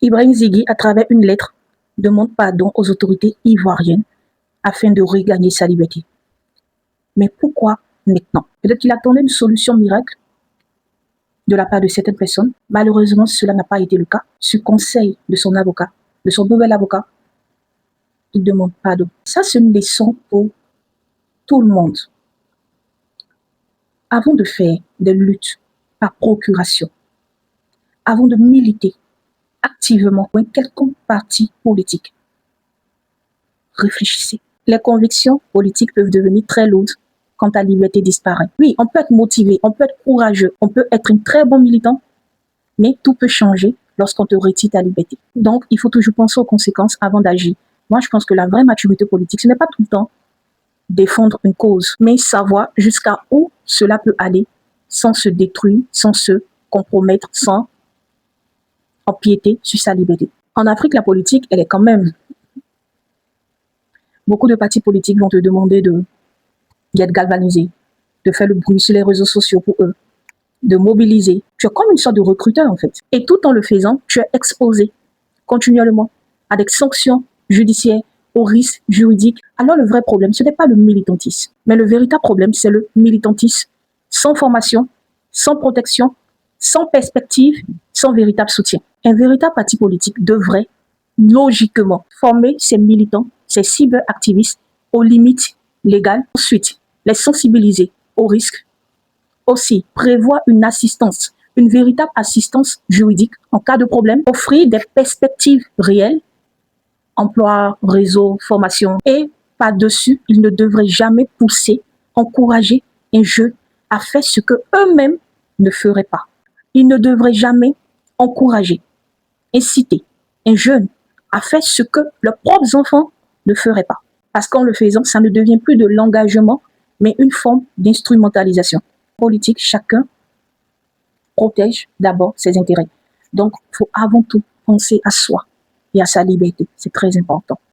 Ibrahim Zighi, à travers une lettre, demande pardon aux autorités ivoiriennes afin de regagner sa liberté. Mais pourquoi maintenant? Peut-être qu'il attendait une solution miracle de la part de certaines personnes. Malheureusement, cela n'a pas été le cas. Sur conseil de son avocat, de son nouvel avocat, il demande pardon. Ça, c'est une leçon pour tout le monde. Avant de faire des luttes par procuration, avant de militer activement pour un quelconque parti politique, réfléchissez. Les convictions politiques peuvent devenir très lourdes quand ta liberté disparaît. Oui, on peut être motivé, on peut être courageux, on peut être un très bon militant, mais tout peut changer lorsqu'on te retire ta liberté. Donc, il faut toujours penser aux conséquences avant d'agir. Moi, je pense que la vraie maturité politique, ce n'est pas tout le temps défendre une cause, mais savoir jusqu'à où cela peut aller sans se détruire, sans se compromettre, sans empiéter sur sa liberté. En Afrique, la politique, elle est quand même... Beaucoup de partis politiques vont te demander d'être galvanisé, de faire le bruit sur les réseaux sociaux pour eux, de mobiliser. Tu es comme une sorte de recruteur en fait. Et tout en le faisant, tu es exposé continuellement à des sanctions judiciaires, aux risques juridiques. Alors le vrai problème, ce n'est pas le militantisme. Mais le véritable problème, c'est le militantisme sans formation, sans protection, sans perspective, sans véritable soutien. Un véritable parti politique devrait logiquement former ses militants, ses cyberactivistes aux limites légales. Ensuite, les sensibiliser aux risques. Aussi, prévoir une assistance, une véritable assistance juridique en cas de problème. Offrir des perspectives réelles, emploi, réseau, formation. Et par-dessus, ils ne devraient jamais pousser, encourager un jeune à faire ce que eux-mêmes ne feraient pas. Ils ne devraient jamais encourager, inciter un jeune à faire ce que leurs propres enfants ne feraient pas. Parce qu'en le faisant, ça ne devient plus de l'engagement, mais une forme d'instrumentalisation. Politique, chacun protège d'abord ses intérêts. Donc, il faut avant tout penser à soi et à sa liberté. C'est très important.